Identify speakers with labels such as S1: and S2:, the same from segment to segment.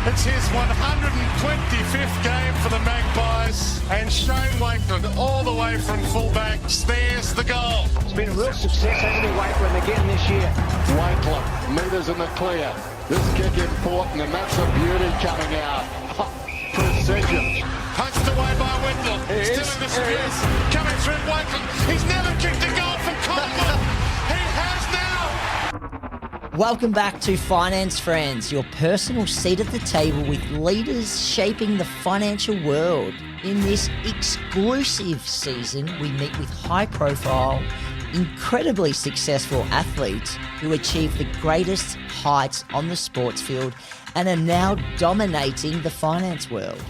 S1: It's his 125th game for the Magpies, and Shane Wakelin all the way from fullback snares the goal.
S2: It's been a real success, hasn't it, Wakelin, again this year?
S3: Wakelin, metres in the clear. This kick important, and that's a beauty coming out. Precision.
S1: Punched away by Whitlam. Still in the space. Coming through Wakelin. He's never kicked a goal from Collingwood. He has now.
S4: Welcome back to Finance Friends, your personal seat at the table with leaders shaping the financial world. In this exclusive season, we meet with high-profile, incredibly successful athletes who achieve the greatest heights on the sports field and are now dominating the finance world.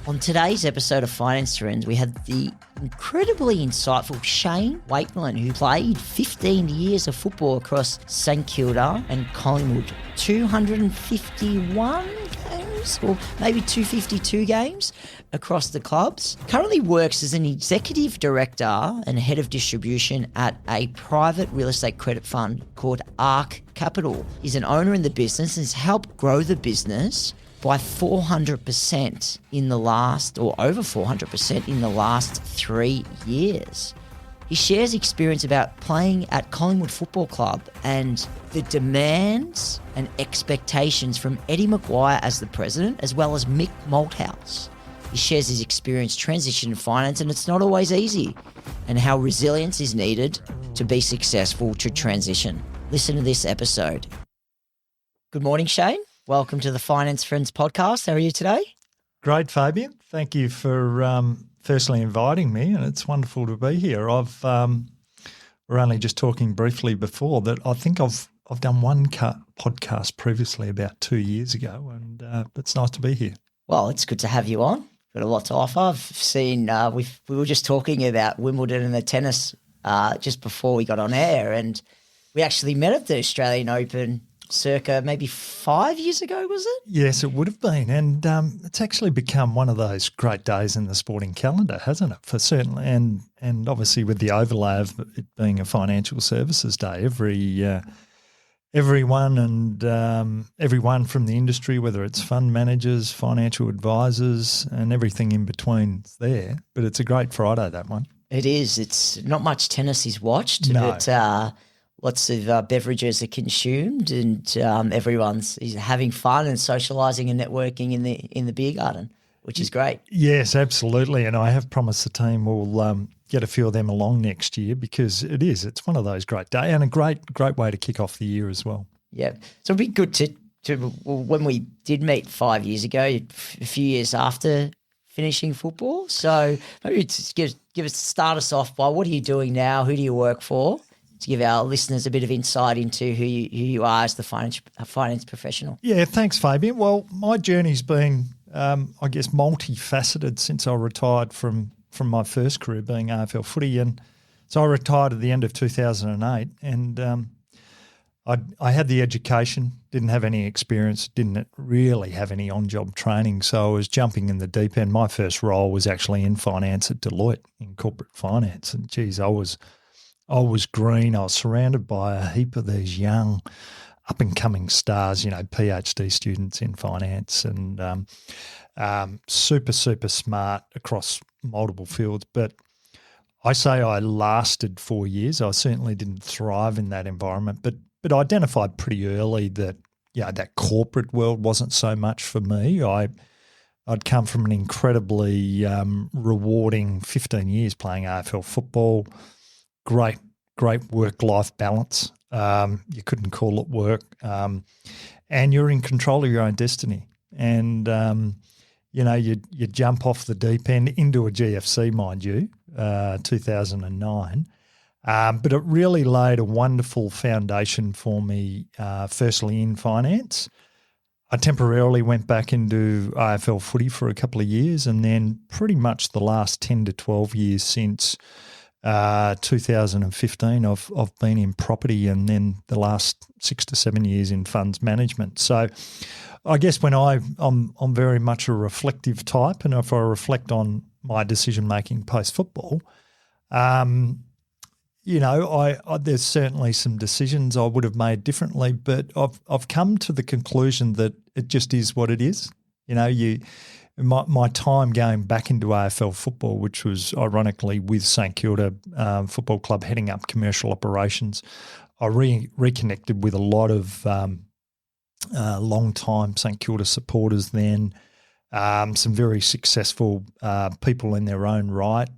S4: On today's episode of Finance Friends, we had the incredibly insightful Shane Wakelin, who played 15 years of football across St Kilda and Collingwood. 251 games, or maybe 252 games across the clubs. Currently works as an executive director and head of distribution at a private real estate credit fund called ARK Capital. He's an owner in the business and has helped grow the business by 400% in the last, or over 400% in the last 3 years. He shares experience about playing at Collingwood Football Club and the demands and expectations from Eddie McGuire as the president, as well as Mick Malthouse. He shares his experience transition in finance, and it's not always easy, and how resilience is needed to be successful to transition. Listen to this episode. Good morning, Shane. Welcome to the Finance Friends podcast. How are you today?
S5: Great, Fabian. Thank you for firstly inviting me, and it's wonderful to be here. We're only just talking briefly before that. I think I've done one podcast previously about 2 years ago, and it's nice to be here.
S4: Well, it's good to have you on. Got a lot to offer. I've seen we were just talking about Wimbledon and the tennis just before we got on air, and we actually met at the Australian Open circa maybe 5 years ago, was it?
S5: Yes, it would have been. And it's actually become one of those great days in the sporting calendar, hasn't it? For certainly, and obviously with the overlay of it being a financial services day, everyone from the industry, whether it's fund managers, financial advisors, and everything in between is there. But it's a great Friday, that one.
S4: It is. It's not much tennis is watched,
S5: No.
S4: but lots of beverages are consumed, and everyone's having fun and socialising and networking in the beer garden, which is great.
S5: Yes, absolutely. And I have promised the team we'll get a few of them along next year, because it's one of those great days and a great way to kick off the year as well.
S4: Yeah. So it'd be good to when we did meet 5 years ago, a few years after finishing football. So maybe just start us off by what are you doing now? Who do you work for? To give our listeners a bit of insight into who you are as the finance professional.
S5: Yeah, thanks, Fabian. Well, my journey's been, I guess, multifaceted since I retired from my first career being AFL footy. And so I retired at the end of 2008, and I had the education, didn't have any experience, didn't really have any on-job training, so I was jumping in the deep end. My first role was actually in finance at Deloitte, in corporate finance, and geez, I was green. I was surrounded by a heap of these young, up-and-coming stars, PhD students in finance, and super, super smart across multiple fields. But I say I lasted 4 years. I certainly didn't thrive in that environment, but I identified pretty early that that corporate world wasn't so much for me. I'd come from an incredibly rewarding 15 years playing AFL football. Great work-life balance. You couldn't call it work. And you're in control of your own destiny. And, you jump off the deep end into a GFC, mind you, 2009. But it really laid a wonderful foundation for me, firstly in finance. I temporarily went back into AFL footy for a couple of years, and then pretty much the last 10 to 12 years since 2015, I've been in property, and then the last 6 to 7 years in funds management. So I guess when I'm very much a reflective type, and if I reflect on my decision making post football, there's certainly some decisions I would have made differently, but I've come to the conclusion that it just is what it is. My time going back into AFL football, which was ironically with St Kilda Football Club heading up commercial operations, I reconnected with a lot of long-time St Kilda supporters then, some very successful people in their own right,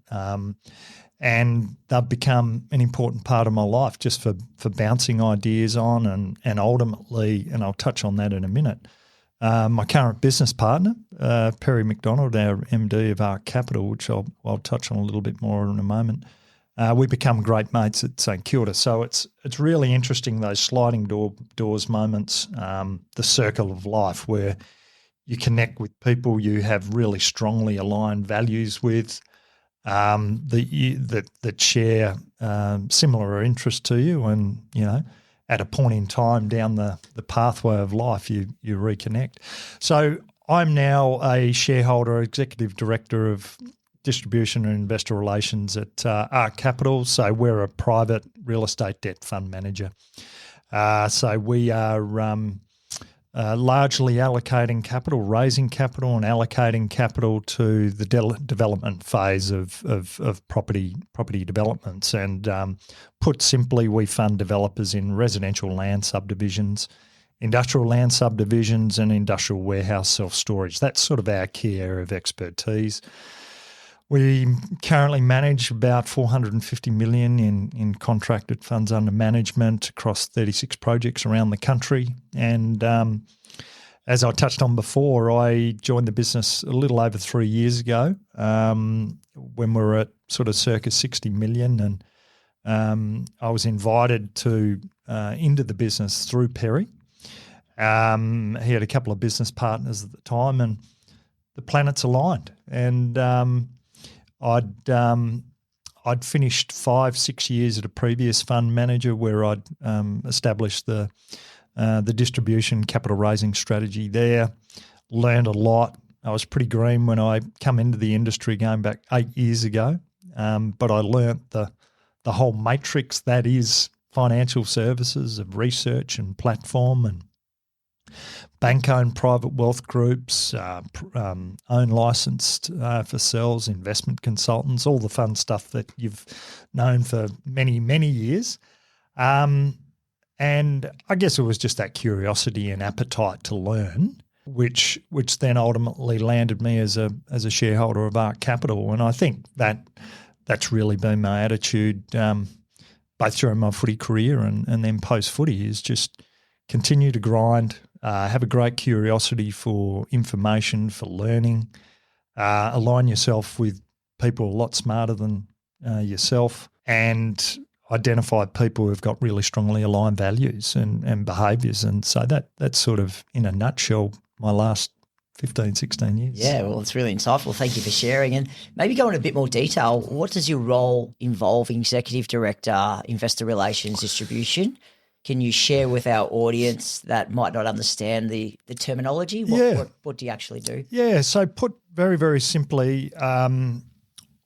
S5: and they've become an important part of my life just for bouncing ideas on and ultimately, and I'll touch on that in a minute, my current business partner, Perry McDonald, our MD of ARK Capital, which I'll touch on a little bit more in a moment, we become great mates at St Kilda. So it's really interesting, those sliding doors moments, the circle of life where you connect with people you have really strongly aligned values with, that share similar interests to you, and at a point in time down the pathway of life, you reconnect. So I'm now a shareholder, executive director of distribution and investor relations at ARK Capital. So we're a private real estate debt fund manager. So we are largely allocating capital, raising capital and allocating capital to the development phase of property developments. And put simply, we fund developers in residential land subdivisions, industrial land subdivisions and industrial warehouse self-storage. That's sort of our key area of expertise. We currently manage about $450 million in contracted funds under management across 36 projects around the country. And as I touched on before, I joined the business a little over 3 years ago when we were at sort of circa $60 million. And I was invited into the business through Perry. He had a couple of business partners at the time, and the planets aligned. And I'd finished 5-6 years at a previous fund manager where I'd established the distribution capital raising strategy there, learned a lot. I was pretty green when I come into the industry going back 8 years ago, but I learnt the whole matrix that is financial services of research and platform and bank-owned private wealth groups, own licensed for sales, investment consultants, all the fun stuff that you've known for many, many years. And I guess it was just that curiosity and appetite to learn, which then ultimately landed me as a shareholder of ARK Capital. And I think that's really been my attitude both during my footy career and then post-footy, is just continue to grind, have a great curiosity for information, for learning, align yourself with people a lot smarter than yourself, and identify people who've got really strongly aligned values and behaviours. And so that's sort of, in a nutshell, my last 15, 16 years.
S4: Yeah, well, it's really insightful. Thank you for sharing. And maybe go into a bit more detail. What does your role involve? Executive Director, Investor Relations, Distribution? Can you share with our audience that might not understand the terminology? What do you actually do?
S5: Yeah, so put very, very simply,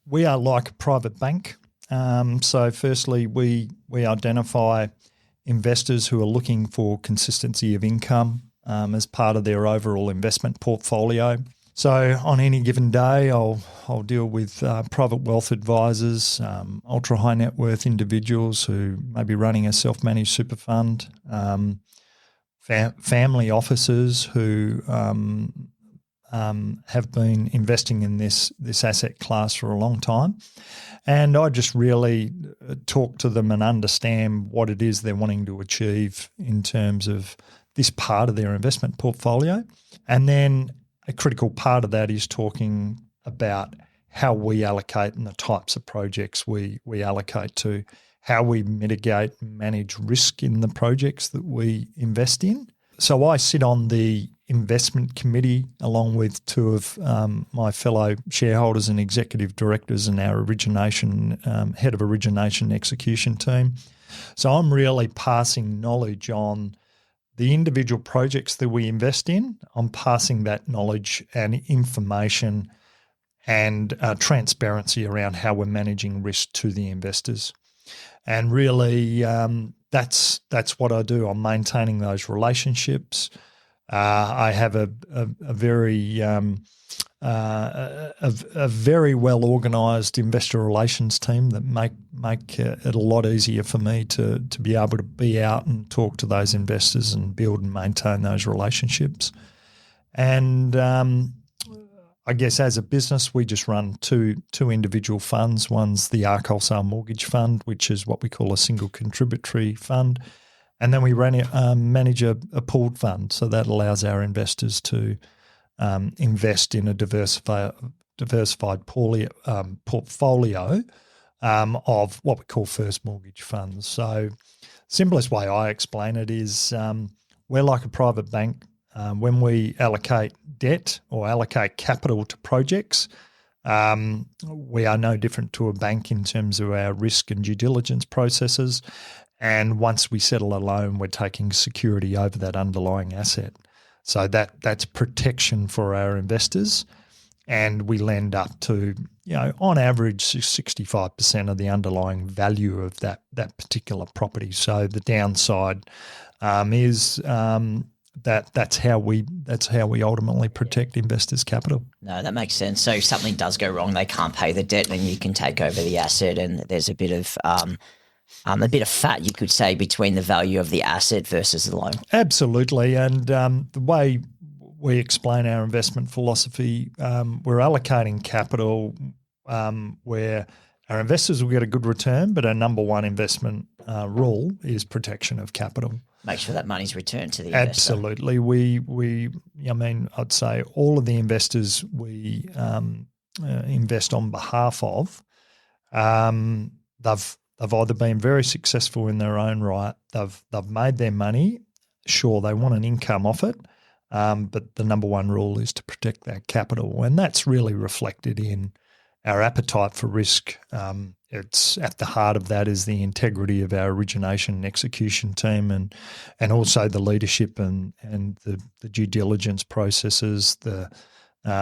S5: we are like a private bank. So firstly, we identify investors who are looking for consistency of income as part of their overall investment portfolio. So on any given day, I'll deal with private wealth advisors, ultra high net worth individuals who may be running a self-managed super fund, family offices who have been investing in this asset class for a long time. And I just really talk to them and understand what it is they're wanting to achieve in terms of this part of their investment portfolio. And then a critical part of that is talking about how we allocate and the types of projects we allocate to, how we mitigate and manage risk in the projects that we invest in. So I sit on the investment committee along with two of my fellow shareholders and executive directors and our head of origination execution team. So I'm really passing knowledge on the individual projects that we invest in. I'm passing that knowledge and information and transparency around how we're managing risk to the investors. And really, that's what I do. I'm maintaining those relationships. I have a very a very well organised investor relations team that make it a lot easier for me to be able to be out and talk to those investors and build and maintain those relationships. And I guess as a business, we just run two individual funds. One's the ARK Wholesale Mortgage Fund, which is what we call a single contributory fund. And then we manage a pooled fund. So that allows our investors to invest in a diversified portfolio of what we call first mortgage funds. So simplest way I explain it is we're like a private bank. When we allocate debt or allocate capital to projects, we are no different to a bank in terms of our risk and due diligence processes. And once we settle a loan, we're taking security over that underlying asset. So that's protection for our investors. And we lend up to, on average, 65% of the underlying value of that particular property. So the downside is that's how we ultimately protect investors' capital.
S4: No, that makes sense. So if something does go wrong, they can't pay the debt, then you can take over the asset, and there's a bit of fat, you could say, between the value of the asset versus the loan. Absolutely,
S5: and the way we explain our investment philosophy, we're allocating capital where our investors will get a good return, but our number one investment rule is protection of capital.
S4: Make sure that money's returned to the investor.
S5: Absolutely. I'd say all of the investors we invest on behalf of, they've either been very successful in their own right, they've made their money, sure, they want an income off it, but the number one rule is to protect that capital, and that's really reflected in our appetite for risk. It's at the heart of that is the integrity of our origination and execution team, and also the leadership and the due diligence processes, the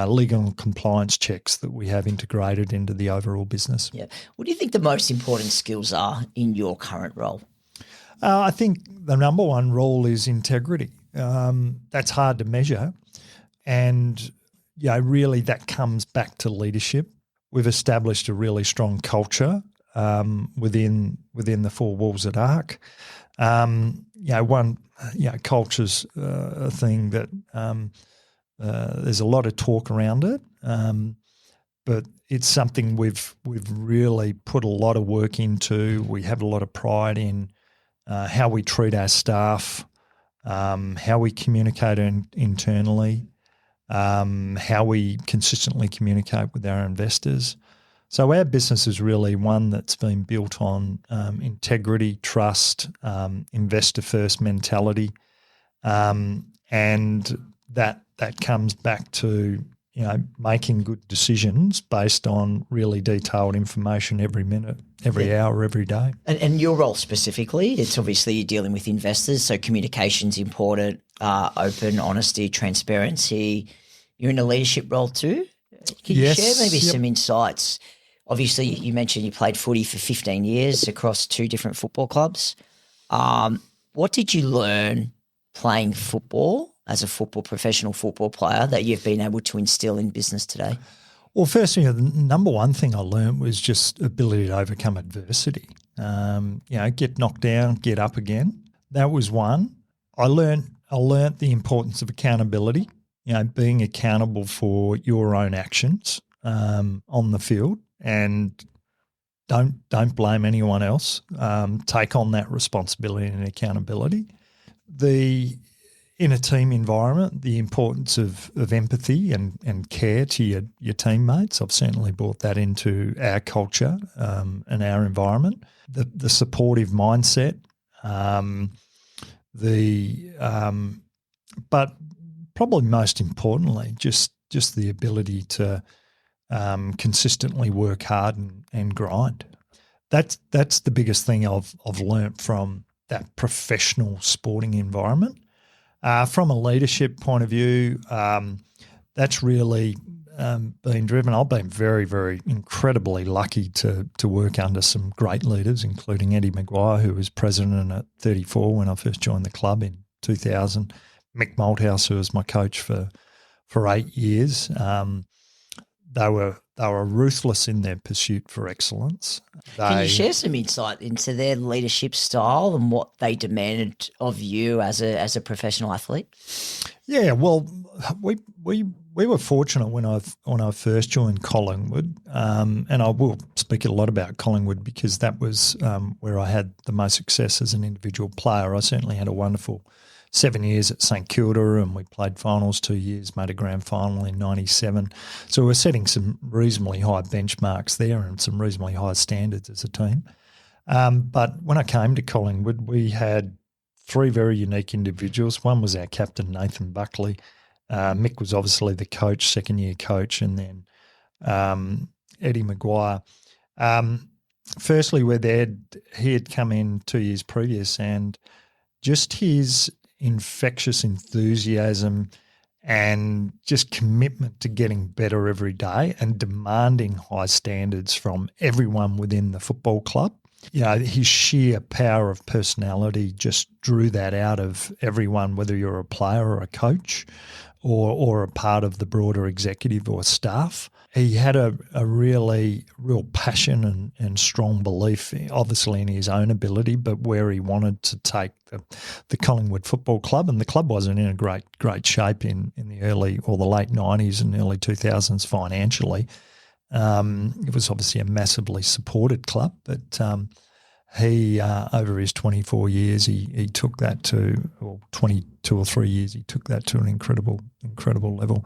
S5: legal and compliance checks that we have integrated into the overall business.
S4: Yeah. What do you think the most important skills are in your current role?
S5: I think the number one rule is integrity. That's hard to measure, and really that comes back to leadership. We've established a really strong culture within the four walls at ARK. Culture's a thing that there's a lot of talk around it, but it's something we've really put a lot of work into. We have a lot of pride in how we treat our staff, how we communicate internally, how we consistently communicate with our investors. So our business is really one that's been built on integrity, trust, investor-first mentality, and that comes back to making good decisions based on really detailed information every minute, every hour, every day.
S4: And your role specifically, it's obviously you're dealing with investors, so communication's important, open, honesty, transparency. You're in a leadership role too. Can you share maybe some insights? Obviously, you mentioned you played footy for 15 years across 2 different football clubs. What did you learn playing football as a professional football player that you've been able to instill in business today?
S5: Well, firstly, the number one thing I learned was just ability to overcome adversity. Get knocked down, get up again. That was one. I learned the importance of accountability. Being accountable for your own actions on the field, and don't blame anyone else. Take on that responsibility and accountability. In a team environment, the importance of empathy and care to your teammates. I've certainly brought that into our culture and our environment. The supportive mindset, but probably most importantly, just the ability to consistently work hard and grind. That's the biggest thing I've learnt from that professional sporting environment. From a leadership point of view, that's really been driven. I've been very, very incredibly lucky to work under some great leaders, including Eddie McGuire, who was president at 34 when I first joined the club in 2000. Mick Malthouse, who was my coach for 8 years. They were ruthless in their pursuit for excellence.
S4: Can you share some insight into their leadership style and what they demanded of you as a professional athlete?
S5: Yeah, well, we were fortunate when I first joined Collingwood, and I will speak a lot about Collingwood because that was where I had the most success as an individual player. I certainly had a wonderful 7 years at St Kilda, and we played finals 2 years, made a grand final in 97. So we're setting some reasonably high benchmarks there and some reasonably high standards as a team. But when I came to Collingwood, we had three very unique individuals. One was our captain, Nathan Buckley. Mick was obviously the coach, second-year coach, and then Eddie McGuire. Firstly, he had come in 2 years previous, and just his infectious enthusiasm and just commitment to getting better every day and demanding high standards from everyone within the football club. You know, his sheer power of personality just drew that out of everyone, whether you're a player or a coach or a part of the broader executive or staff. He had a real passion and strong belief, obviously in his own ability, but where he wanted to take the Collingwood Football Club. And the club wasn't in a great shape in the early or the late 90s and early 2000s financially. It was obviously a massively supported club, but he, over his 24 years, he took that to, or 22 or 3 years, he took that to an incredible level.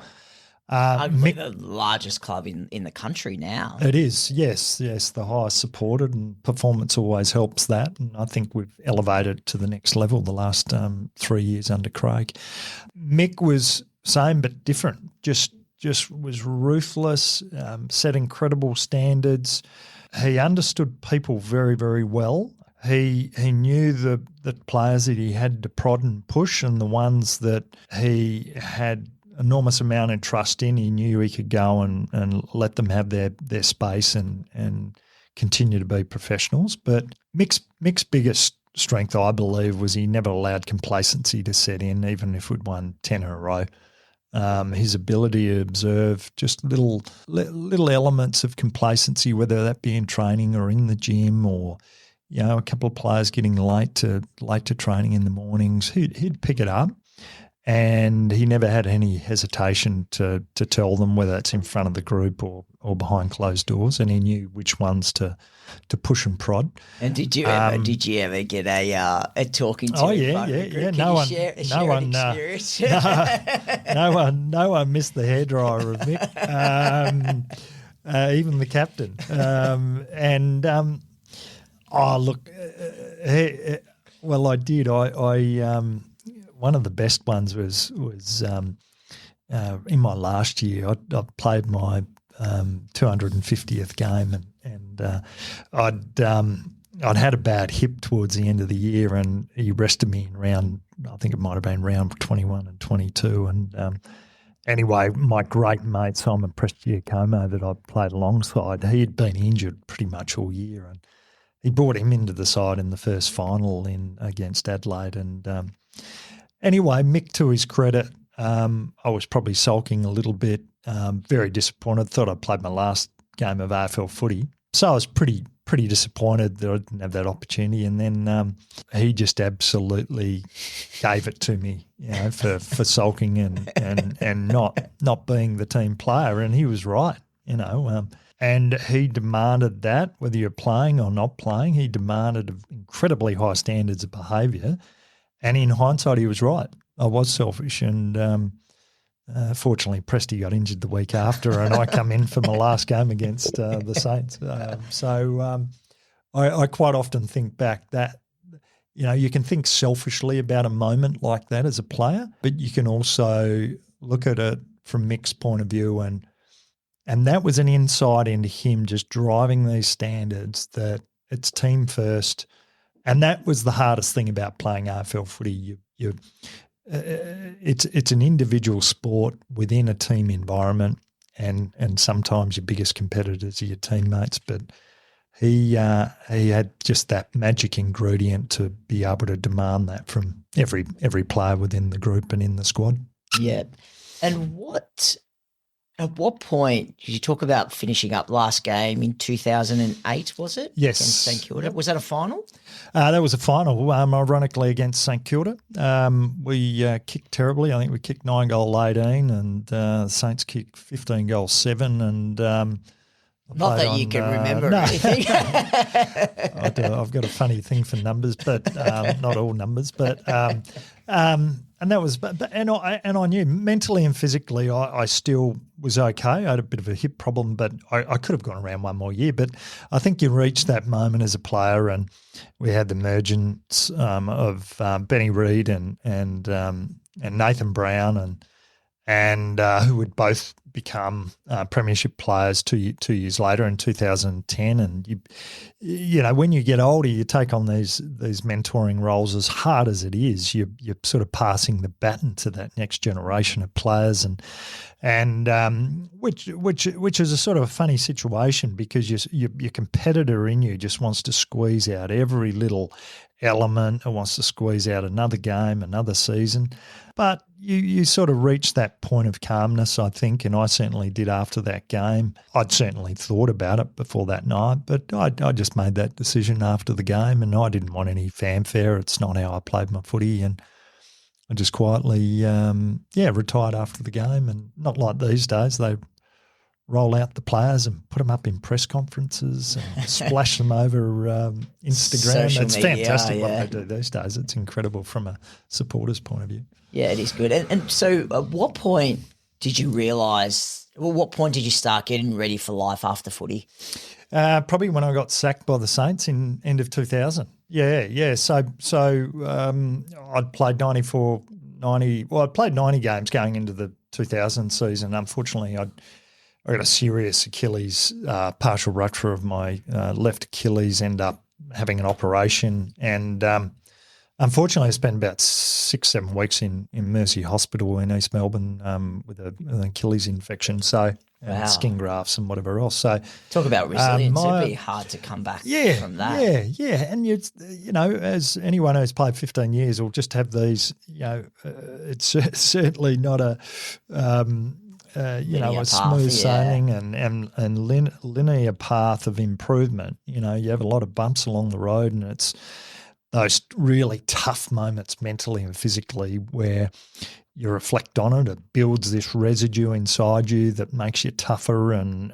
S4: Arguably the largest club in the country now.
S5: It is, yes, the highest supported, and performance always helps that. And I think we've elevated to the next level the last 3 years under Craig. Mick was same but different, just was ruthless, set incredible standards. He understood people very, very well. He knew the players that he had to prod and push, and the ones that he had enormous amount of trust in, he knew he could go and let them have their space and continue to be professionals. But Mick's biggest strength, I believe, was he never allowed complacency to set in, even if we'd won 10 in a row. His ability to observe just little elements of complacency, whether that be in training or in the gym, or a couple of players getting late to training in the mornings, he'd pick it up. And he never had any hesitation to tell them, whether it's in front of the group or behind closed doors, and he knew which ones to push and prod.
S4: And did you ever get a talking to?
S5: Oh yeah. No one missed the hairdryer of Mick, even the captain. I did. One of the best ones was in my last year. I played my 250th game, and I'd had a bad hip towards the end of the year, and he rested me in round, I think it might have been round 21 and 22. And anyway, my great mate Simon Prestigiacomo that I played alongside, he had been injured pretty much all year, and he brought him into the side in the first final against Adelaide. And anyway, Mick, to his credit, I was probably sulking a little bit, very disappointed. Thought I played my last game of AFL footy. So I was pretty disappointed that I didn't have that opportunity. And then he just absolutely gave it to me, for sulking and not being the team player. And he was right, and he demanded that, whether you're playing or not playing, he demanded incredibly high standards of behaviour. And in hindsight, he was right. I was selfish, and fortunately, Presti got injured the week after, and I come in for my last game against the Saints. I quite often think back that, you can think selfishly about a moment like that as a player, but you can also look at it from Mick's point of view, and that was an insight into him just driving these standards that it's team first. And that was the hardest thing about playing AFL footy. It's an individual sport within a team environment, and sometimes your biggest competitors are your teammates. But he had just that magic ingredient to be able to demand that from every player within the group and in the squad.
S4: Yeah. And at what point did you talk about finishing up last game in 2008, was it?
S5: Yes.
S4: Against St Kilda. Was that a final?
S5: That was a final, ironically, against St Kilda. We kicked terribly. I think we kicked 9 goal 18 and the Saints kicked 15 goal 7 and
S4: not that you can remember anything.
S5: I've got a funny thing for numbers, but not all numbers. But and that was, and I knew mentally and physically I still was okay. I had a bit of a hip problem, but I could have gone around one more year. But I think you reach that moment as a player, and we had the emergence of Benny Reid and Nathan Brown and who would both become premiership players two years later in 2010. And you know, when you get older, you take on these mentoring roles. As hard as it is, you're sort of passing the baton to that next generation of players, and which is a sort of a funny situation because your competitor in you just wants to squeeze out every little element. It wants to squeeze out another game, another season. But you sort of reach that point of calmness, I think, and I certainly did after that game. I'd certainly thought about it before that night, but I just made that decision after the game, and I didn't want any fanfare. It's not how I played my footy, and I just quietly, retired after the game. And not like these days, they roll out the players and put them up in press conferences and splash them over Instagram. It's fantastic what they do these days. It's incredible from a supporter's point of view.
S4: Yeah, it is good. And so at what point did you realise, what point did you start getting ready for life after footy?
S5: Probably when I got sacked by the Saints in end of 2000. Yeah. So I'd played 90 games going into the 2000 season. Unfortunately, I got a serious Achilles, partial rupture of my left Achilles, end up having an operation. And unfortunately, I spent about 6-7 weeks in Mercy Hospital in East Melbourne with an Achilles infection. So skin grafts and whatever else. So
S4: talk about resilience. It'd be hard to come back from that. Yeah. And you know, as anyone who's played 15 years will just have these, you know, it's certainly not a a smooth sailing and linear path of improvement. You know, you have a lot of bumps along the road, and it's those really tough moments mentally and physically where you reflect on it. It builds this residue inside you that makes you tougher, and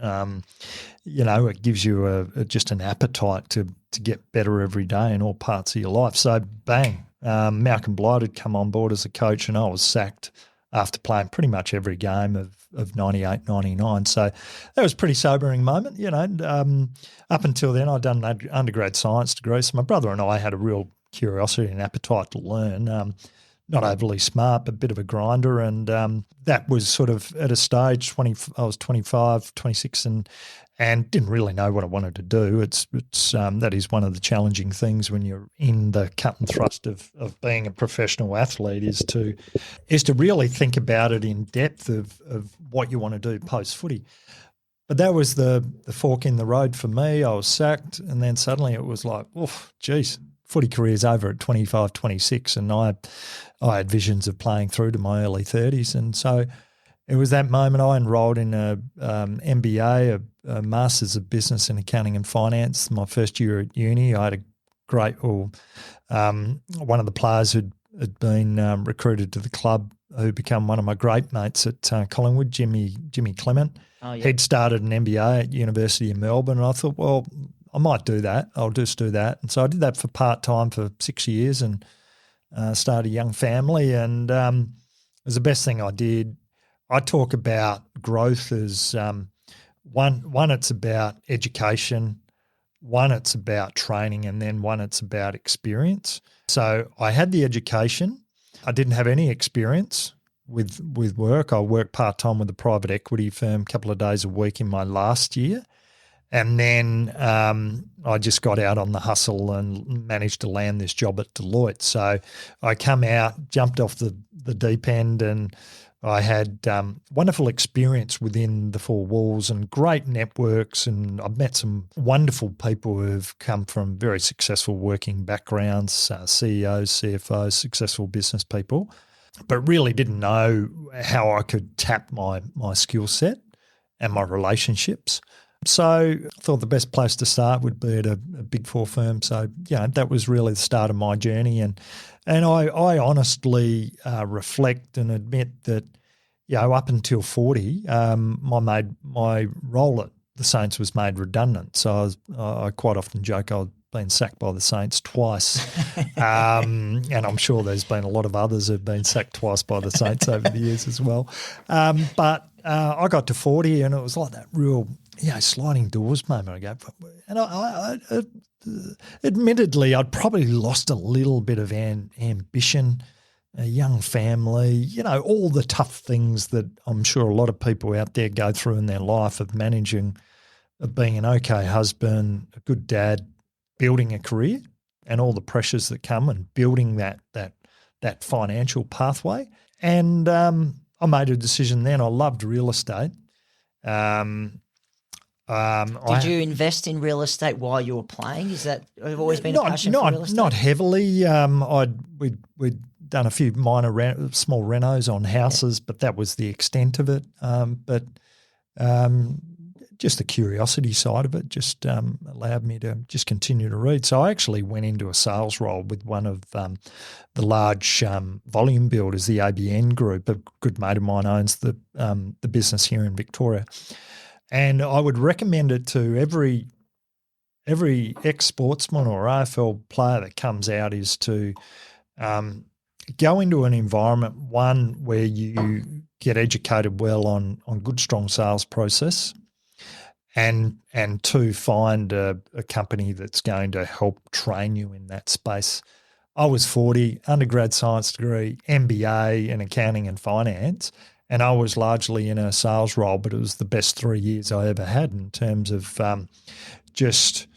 S4: it gives you just an appetite to get better every day in all parts of your life. So bang, Malcolm Blight had come on board as a coach, and I was sacked after playing pretty much every game of 98, 99. So that was a pretty sobering moment, you know. Up until then, I'd done an undergrad science degree, so my brother and I had a real curiosity and appetite to learn. Not overly smart, but a bit of a grinder, and that was sort of at a stage, I was 25, 26, and didn't really know what I wanted to do. It's that is one of the challenging things when you're in the cut and thrust of being a professional athlete is to really think about it in depth of what you want to do post footy. But that was the fork in the road for me. I was sacked, and then suddenly it was like, oof, geez, footy career's over at 25, 26, and I had visions of playing through to my early 30s, and so it was that moment I enrolled in a MBA, a Masters of Business in Accounting and Finance. My first year at uni, I had a great, one of the players who'd been recruited to the club, who became one of my great mates at Collingwood, Jimmy Clement. Oh, yeah. He'd started an MBA at University of Melbourne, and I thought, well, I might do that. I'll just do that. And so I did that for part-time for 6 years and started a young family, and it was the best thing I did. I talk about growth as one, it's about education, one, it's about training, and then one, it's about experience. So I had the education. I didn't have any experience with work. I worked part-time with a private equity firm a couple of days a week in my last year.
S5: And then I just got out on the hustle and managed to land this job at Deloitte. So I come out, jumped off the deep end, and I had wonderful experience within the four walls and great networks, and I've met some wonderful people who have come from very successful working backgrounds, CEOs, CFOs, successful business people, but really didn't know how I could tap my skill set and my relationships. So I thought the best place to start would be at a big four firm. So, that was really the start of my journey. And I honestly reflect and admit that, up until 40, my role at the Saints was made redundant. So I quite often joke I've been sacked by the Saints twice. And I'm sure there's been a lot of others who've been sacked twice by the Saints over the years as well. But I got to 40 and it was like that real – sliding doors moment. I go, and I admittedly, I'd probably lost a little bit of ambition, a young family, all the tough things that I'm sure a lot of people out there go through in their life of managing, of being an okay husband, a good dad, building a career, and all the pressures that come and building that financial pathway. And I made a decision then. I loved real estate.
S4: Did you invest in real estate while you were playing? Is that have always been a passion for real estate?
S5: Not heavily. We'd done a few minor small renos on houses, but that was the extent of it. But just the curiosity side of it just allowed me to just continue to read. So I actually went into a sales role with one of the large volume builders, the ABN Group. A good mate of mine owns the business here in Victoria. And I would recommend it to every ex-sportsman or AFL player that comes out is to go into an environment, one, where you get educated well on good, strong sales process, and two, find a company that's going to help train you in that space. I was 40, undergrad science degree, MBA in accounting and finance, and I was largely in a sales role, but it was the best 3 years I ever had in terms of just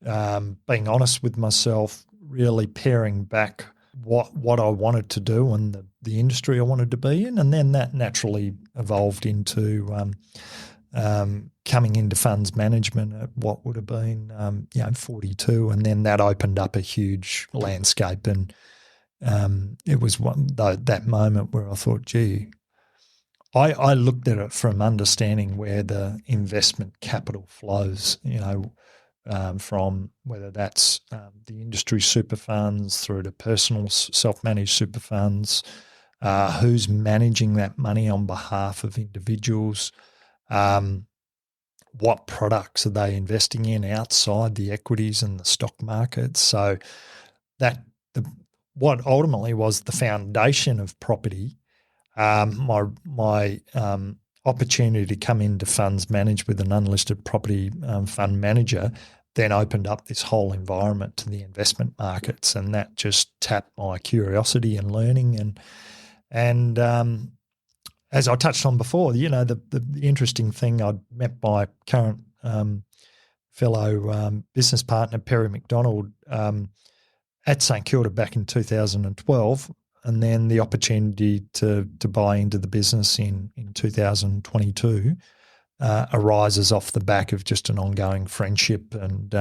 S5: being honest with myself, really paring back what I wanted to do and the industry I wanted to be in. And then that naturally evolved into coming into funds management at what would have been 42, and then that opened up a huge landscape. And it was that moment where I thought, gee, I looked at it from understanding where the investment capital flows, from whether that's the industry super funds through to personal self-managed super funds, who's managing that money on behalf of individuals, what products are they investing in outside the equities and the stock markets. So what ultimately was the foundation of property. My opportunity to come into funds managed with an unlisted property fund manager then opened up this whole environment to the investment markets, and that just tapped my curiosity and learning. And as I touched on before, the interesting thing, I'd met my current fellow business partner, Perry McDonald, at St Kilda back in 2012. And then the opportunity to buy into the business in 2022 arises off the back of just an ongoing friendship and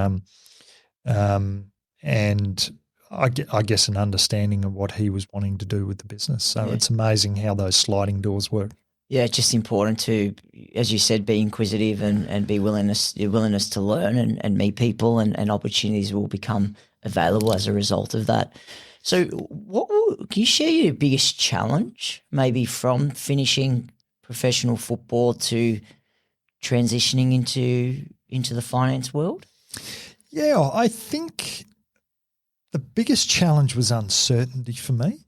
S5: I guess an understanding of what he was wanting to do with the business. So It's amazing how those sliding doors work.
S4: Yeah, it's just important to, as you said, be inquisitive and be willingness to learn and meet people, and opportunities will become available as a result of that. So can you share your biggest challenge maybe from finishing professional football to transitioning into the finance world?
S5: Yeah, I think the biggest challenge was uncertainty for me.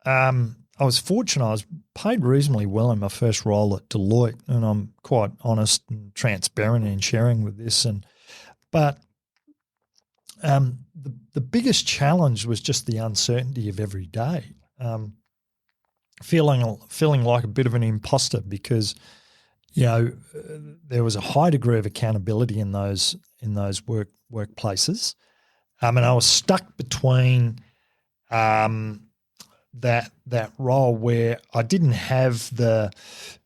S5: I was fortunate. I was paid reasonably well in my first role at Deloitte, and I'm quite honest and transparent in sharing with this. But the biggest challenge was just the uncertainty of every day, feeling like a bit of an imposter because, there was a high degree of accountability in those workplaces, and I was stuck between that role where I didn't have the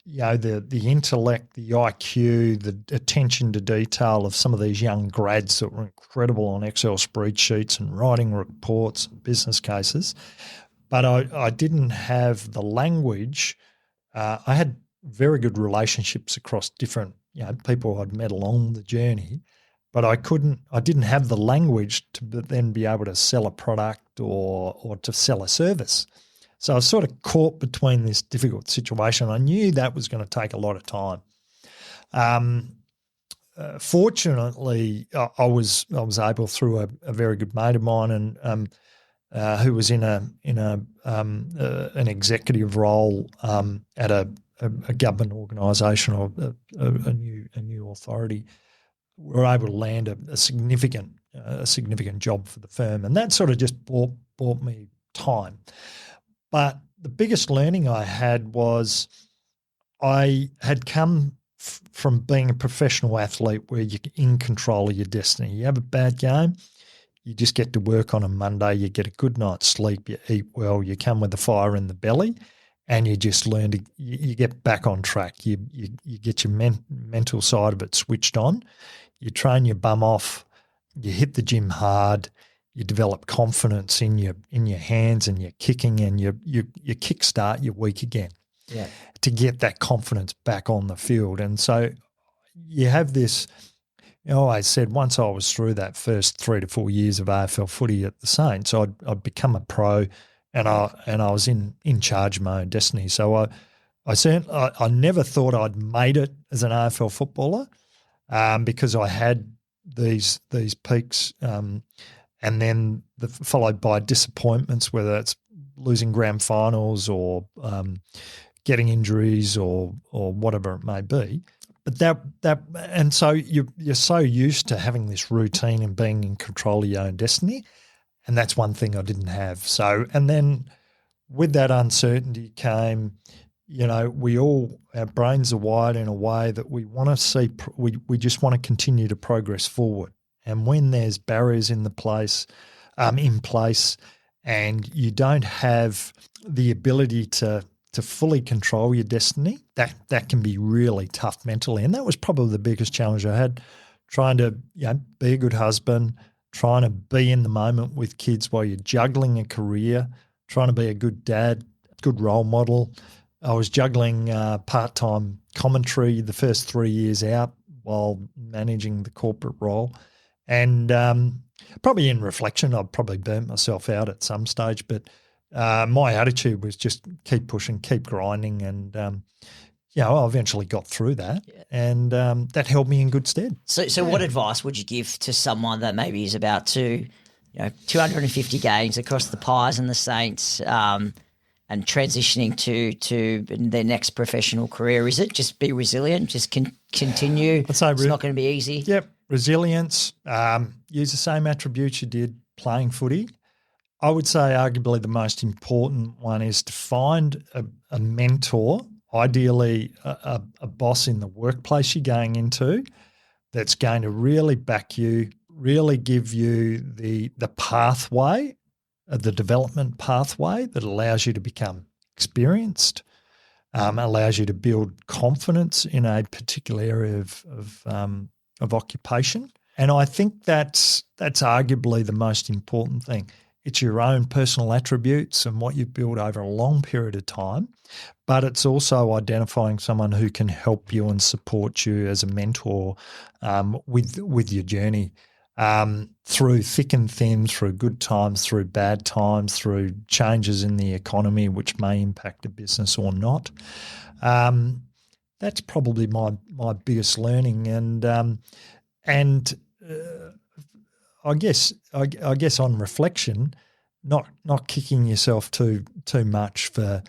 S5: intellect, the IQ, the attention to detail of some of these young grads that were incredible on Excel spreadsheets and writing reports and business cases, but I didn't have the language. I had very good relationships across different people I'd met along the journey, but I didn't have the language to then be able to sell a product or to sell a service. So I was sort of caught between this difficult situation. I knew that was going to take a lot of time. Fortunately, I was able, through a very good mate of mine and who was in an executive role at a government organisation or a new authority, we were able to land a significant job for the firm, and that sort of just bought me time. But the biggest learning I had was I had come from being a professional athlete where you're in control of your destiny. You have a bad game, you just get to work on a Monday, you get a good night's sleep, you eat well, you come with a fire in the belly, and you just learn to you get back on track. You get your mental side of it switched on. You train your bum off. You hit the gym hard. You develop confidence in your hands and your kicking, and you kickstart your week again. Yeah. To get that confidence back on the field. And so you have this. I always said once I was through that first 3 to 4 years of AFL footy at the Saints, I'd become a pro. And I was in charge of my own destiny. So I never thought I'd made it as an AFL footballer, because I had these peaks, and then followed by disappointments, whether it's losing grand finals or getting injuries or whatever it may be. But and so you're so used to having this routine and being in control of your own destiny. And that's one thing I didn't have. So, and then with that uncertainty came, our brains are wired in a way that we want to see, we just want to continue to progress forward. And when there's barriers in place, and you don't have the ability to fully control your destiny, that can be really tough mentally. And that was probably the biggest challenge I had, trying to be a good husband, trying to be in the moment with kids while you're juggling a career, trying to be a good dad, good role model. I was juggling part-time commentary the first 3 years out while managing the corporate role. And probably in reflection, I'd probably burnt myself out at some stage, but my attitude was just keep pushing, keep grinding, and I eventually got through that, and that held me in good stead.
S4: So what advice would you give to someone that maybe is about to, 250 games across the Pies and the Saints, and transitioning to their next professional career? Is it just be resilient, just continue? It's not going to be easy.
S5: Yep, resilience. Use the same attributes you did playing footy. I would say arguably the most important one is to find a mentor, ideally a boss in the workplace you're going into, that's going to really back you, really give you the pathway, the development pathway that allows you to become experienced, allows you to build confidence in a particular area of occupation. And I think that's arguably the most important thing. It's your own personal attributes and what you've built over a long period of time, but it's also identifying someone who can help you and support you as a mentor with your journey, through thick and thin, through good times, through bad times, through changes in the economy which may impact a business or not. That's probably my biggest learning, and I guess on reflection, not kicking yourself too much for,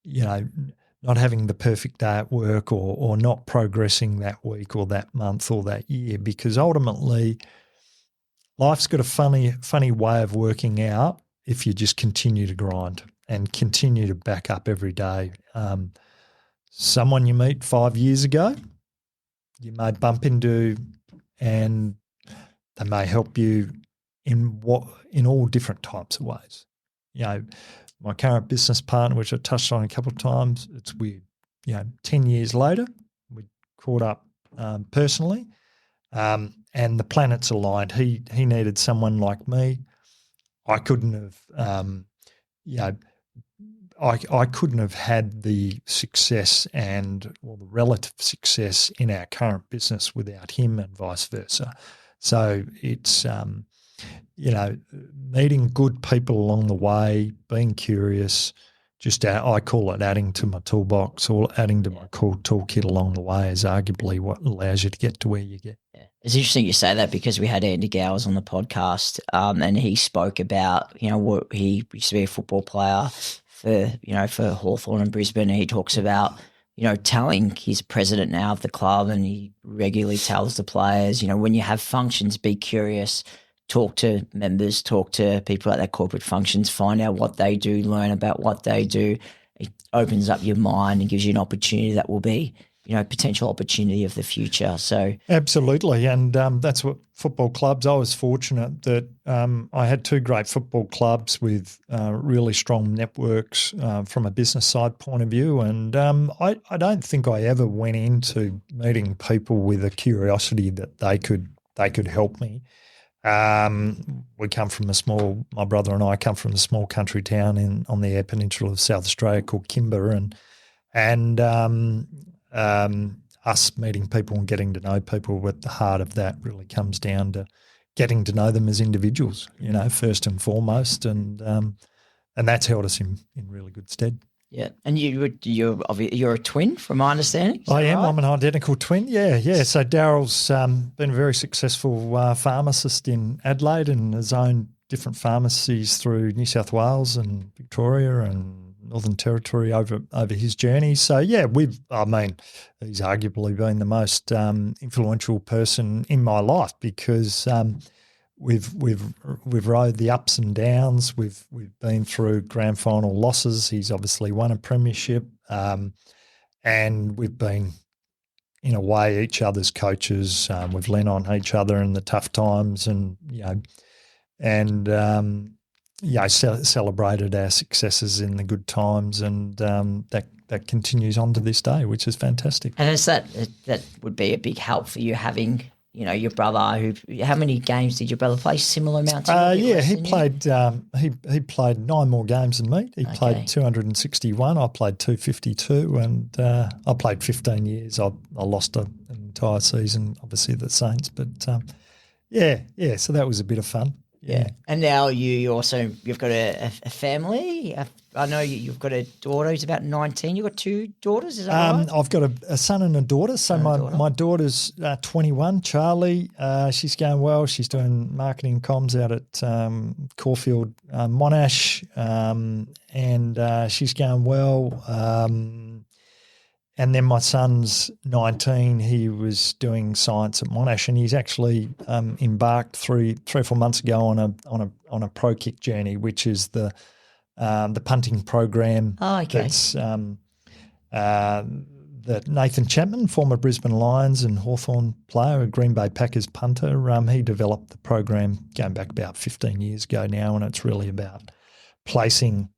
S5: not having the perfect day at work or not progressing that week or that month or that year, because ultimately life's got a funny way of working out if you just continue to grind and continue to back up every day. someone you meet 5 years ago, you may bump into, and they may help you in all different types of ways. My current business partner, which I touched on a couple of times, it's weird. 10 years later, we caught up personally, and the planets aligned. He needed someone like me. I couldn't have, I couldn't have had the success the relative success in our current business without him, and vice versa. So it's, meeting good people along the way, being curious, I call it adding to my toolbox or adding to my core toolkit along the way is arguably what allows you to get to where you get.
S4: Yeah. It's interesting you say that because we had Andy Gowers on the podcast, and he spoke about, what he used to be a football player for Hawthorn and Brisbane, and he talks about, telling, he's president now of the club, and he regularly tells the players, when you have functions, be curious, talk to members, talk to people at their corporate functions, find out what they do, learn about what they do. It opens up your mind and gives you an opportunity that will be, potential opportunity of the future. So
S5: absolutely, and that's what football clubs. I was fortunate that I had two great football clubs with really strong networks from a business side point of view, and I don't think I ever went into meeting people with a curiosity that they could help me. We come from my brother and I come from a small country town on the Eyre Peninsula of South Australia called Kimber, and us meeting people and getting to know people at the heart of that really comes down to getting to know them as individuals, first and foremost, and that's held us in really good stead.
S4: Yeah, and you're a twin, from my understanding.
S5: I am.
S4: Right?
S5: I'm an identical twin. Yeah. So Daryl's been a very successful pharmacist in Adelaide and has owned different pharmacies through New South Wales and Victoria and Northern Territory over his journey. So yeah, he's arguably been the most influential person in my life because We've rode the ups and downs. We've been through grand final losses. He's obviously won a premiership, and we've been, in a way, each other's coaches. We've leaned on each other in the tough times, and celebrated our successes in the good times, and that continues on to this day, which is fantastic.
S4: And that would be a big help for you having, your brother. How many games did your brother play? Similar amount to you?
S5: He played. He played 9 more games than me. He played 261. I played 252, and I played 15 years. I lost an entire season, obviously the Saints, but So that was a bit of fun.
S4: Yeah. And now you've got a family. I know you've got a daughter who's about 19. You've got 2 daughters, is that right?
S5: I've got a son and a daughter. So my daughter's 21, Charlie. She's going well. She's doing marketing comms out at Caulfield Monash, and she's going well. And then my son's 19. He was doing science at Monash, and he's actually embarked 3 or 4 months ago on a pro kick journey, which is the punting program.
S4: Oh, okay.
S5: That's that Nathan Chapman, former Brisbane Lions and Hawthorn player, a Green Bay Packers punter, he developed the program going back about 15 years ago now, and it's really about placing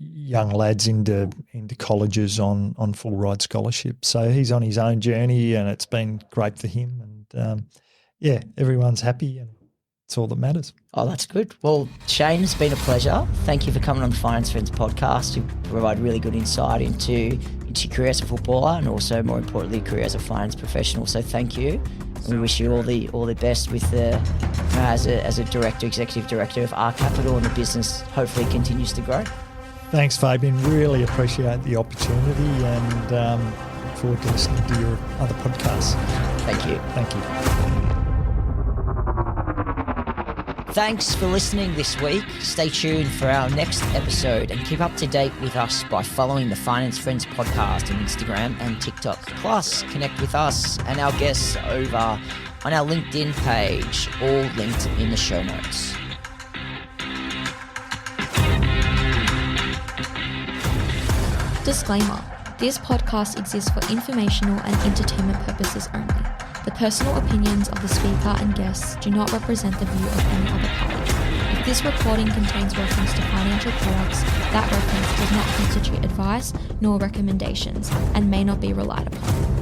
S5: young lads into colleges on full ride scholarships. So he's on his own journey, and it's been great for him. And everyone's happy, and it's all that matters.
S4: Oh, that's good. Well, Shane, it's been a pleasure. Thank you for coming on the Finance Friends podcast. You provide really good insight into your career as a footballer, and also, more importantly, career as a finance professional. So thank you. We wish you all the best with as a executive director of ARK Capital, and the business hopefully continues to grow.
S5: Thanks, Fabian. Really appreciate the opportunity, and look forward to listening to your other podcasts.
S4: Thank you.
S5: Thank you.
S4: Thanks for listening this week. Stay tuned for our next episode, and keep up to date with us by following the Finance Friends podcast on Instagram and TikTok. Plus, connect with us and our guests over on our LinkedIn page, all linked in the show notes.
S6: Disclaimer: this podcast exists for informational and entertainment purposes only. The personal opinions of the speaker and guests do not represent the view of any other party. If this recording contains reference to financial products, that reference does not constitute advice nor recommendations and may not be relied upon.